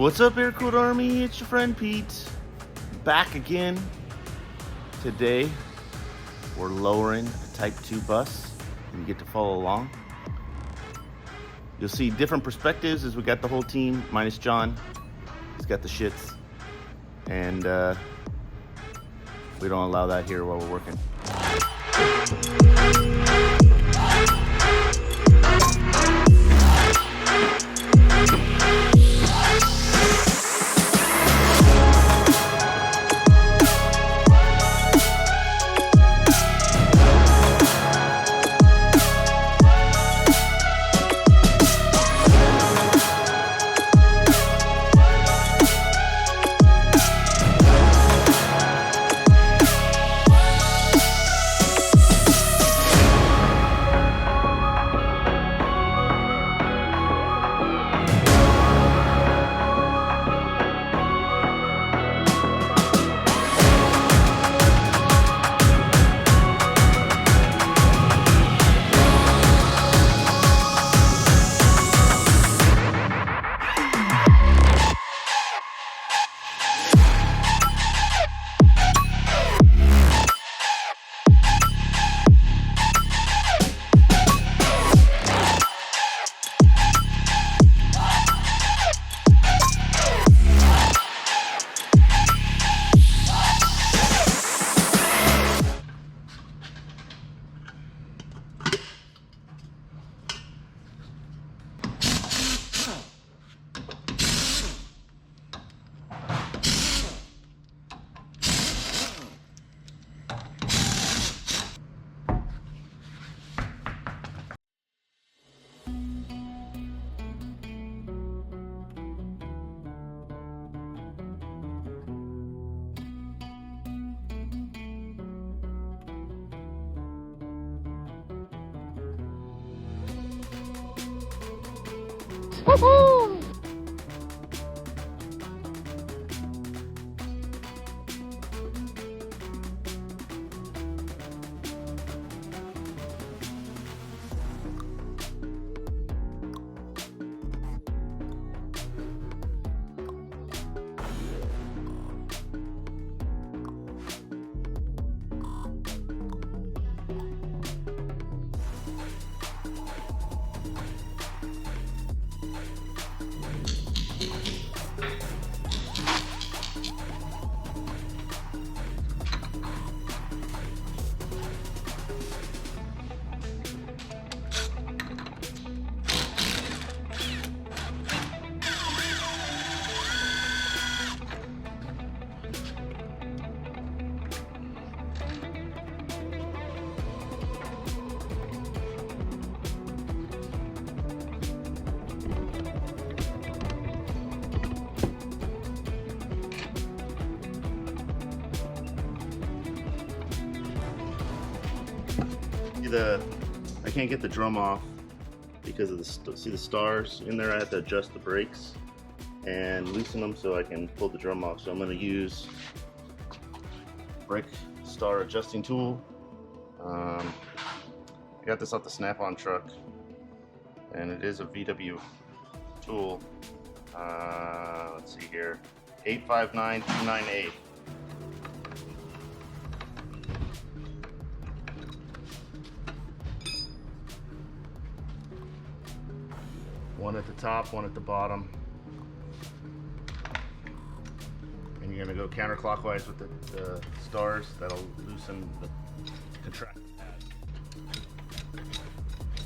What's up, Airkewld Army? It's your friend Pete, back again. Today, we're lowering a Type 2 bus, and you get to follow along. You'll see different perspectives as we got the whole team, minus John. He's got the shits, and we don't allow that here while we're working. Woohoo! I can't get the drum off because of see the stars in there. I have to adjust the brakes and loosen them so I can pull the drum off. So I'm going to use brake star adjusting tool. I got this off the Snap-on truck, and it is a VW tool. Let's see here, 859298. One at the top, one at the bottom. And you're gonna go counterclockwise with the stars. That'll loosen the contract pad.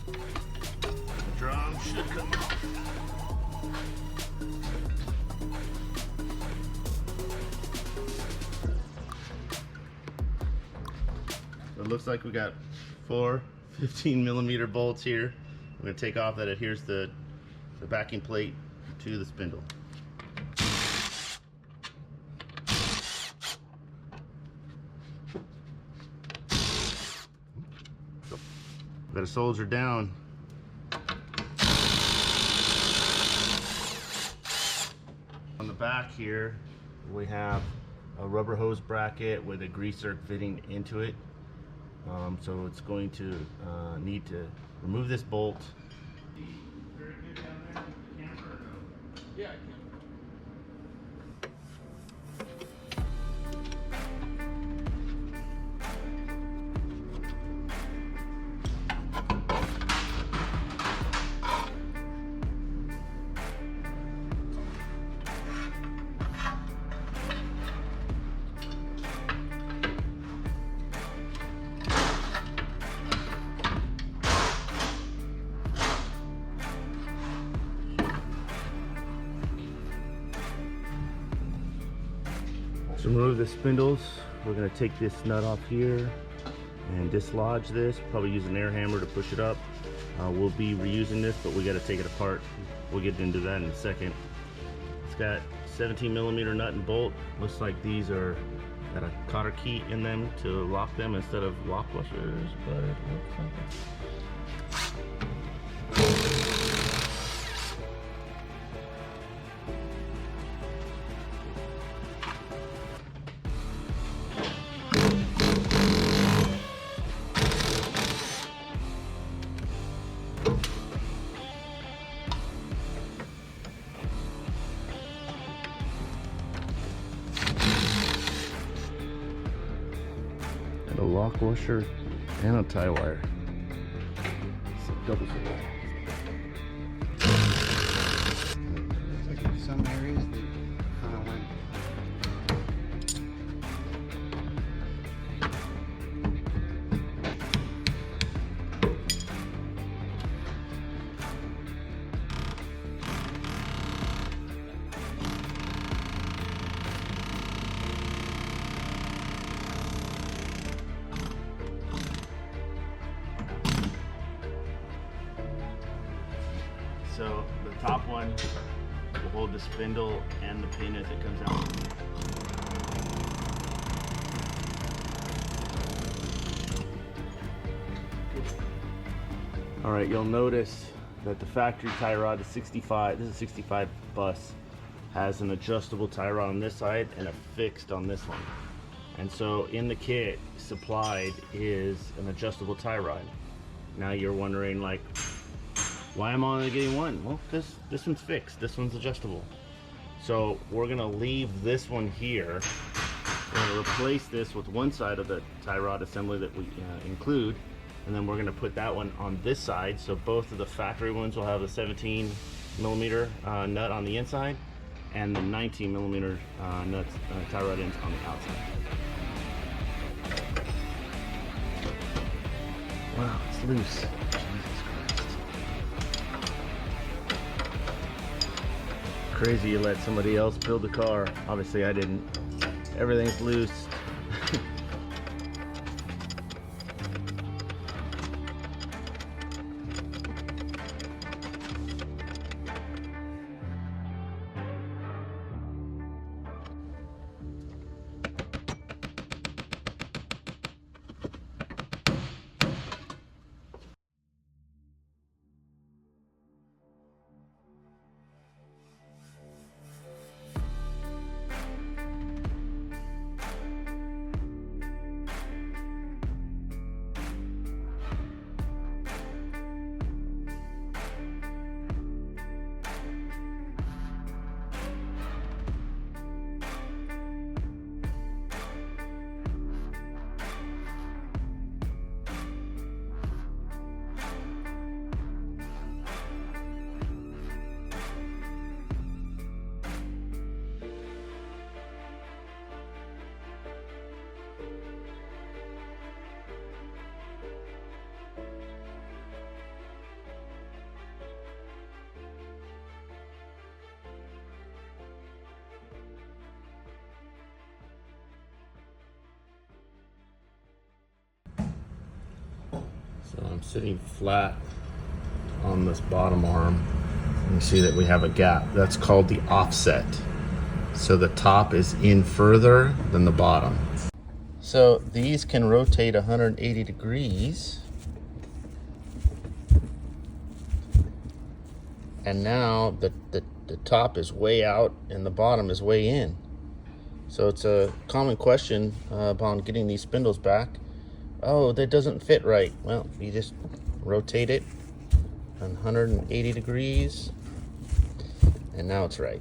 The drum should come off. So it looks like we got 4 15mm bolts here. I'm gonna take off that adheres the backing plate to the spindle. Got to soldier down. On the back here, we have a rubber hose bracket with a greaser fitting into it. So it's going to need to remove this bolt. Yeah, I can. To remove the spindles, we're going to take this nut off here and dislodge this. Probably use an air hammer to push it up. We'll be reusing this, but we got to take it apart. We'll get into that in a second. It's got 17mm nut and bolt. Looks like these are got a cotter key in them to lock them instead of lock washers, but it looks like it. A lock washer and a tie wire. It's a double circle. Looks like in some areas they kind of went. So the top one will hold the spindle and the pin as it comes out. All right, you'll notice that the factory tie rod is 65. This is a 65 bus. Has an adjustable tie rod on this side and a fixed on this one. And so in the kit supplied is an adjustable tie rod. Now you're wondering, like, why am I only getting one? Well, this one's fixed, this one's adjustable. So we're gonna leave this one here. We're gonna replace this with one side of the tie rod assembly that we include, and then we're gonna put that one on this side. So both of the factory ones will have a 17mm nut on the inside, and the 19mm nuts tie rod ends on the outside. Wow, it's loose. Crazy you let somebody else build the car. Obviously I didn't. Everything's loose. So I'm sitting flat on this bottom arm. You see that we have a gap. That's called the offset. So the top is in further than the bottom. So these can rotate 180 degrees. And now the top is way out and the bottom is way in. So it's a common question upon getting these spindles back. Oh, that doesn't fit right. Well, you just rotate it 180 degrees and now it's right.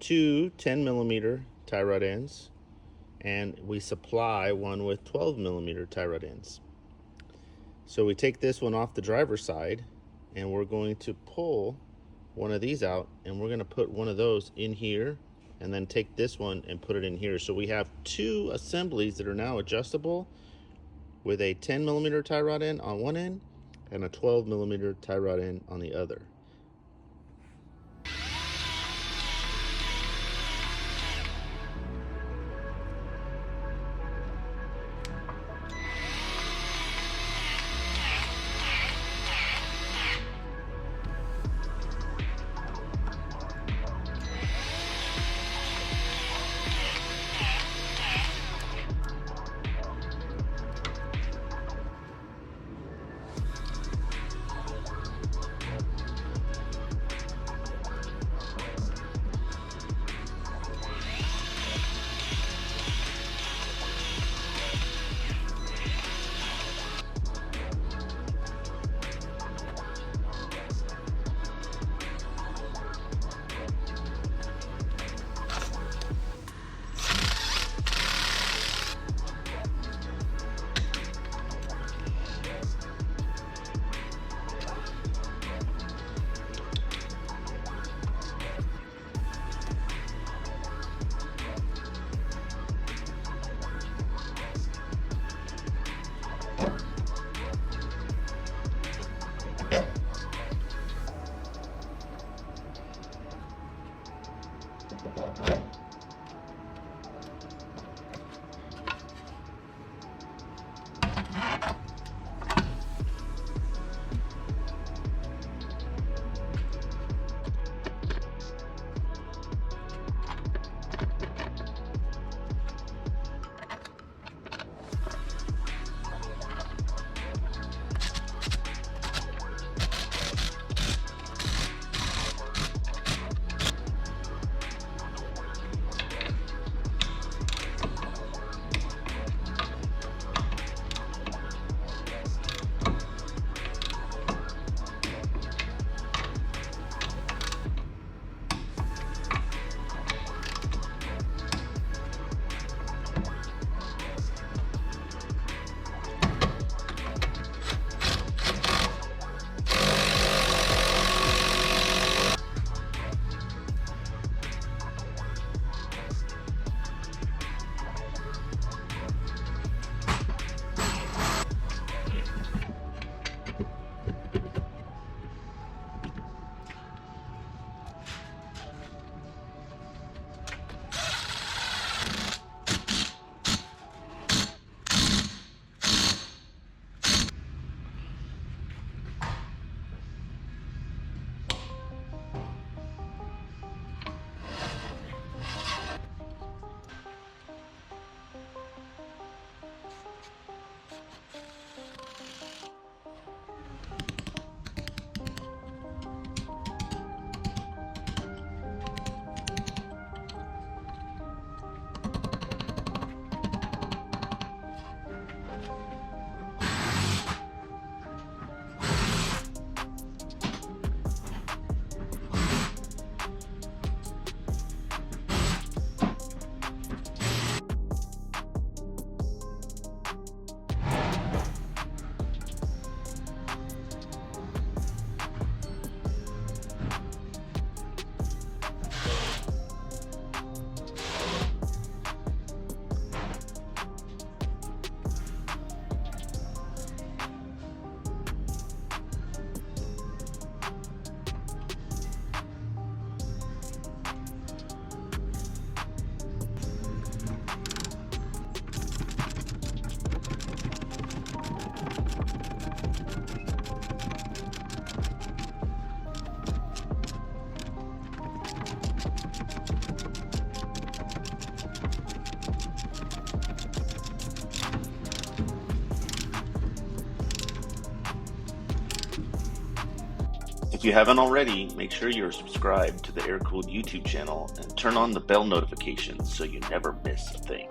two 10mm tie rod ends, and we supply one with 12mm tie rod ends. So we take this one off the driver's side, and we're going to pull one of these out, and we're going to put one of those in here, and then take this one and put it in here. So we have two assemblies that are now adjustable, with a 10mm tie rod end on one end and a 12mm tie rod end on the other. If you haven't already, make sure you're subscribed to the Airkewld YouTube channel and turn on the bell notifications so you never miss a thing.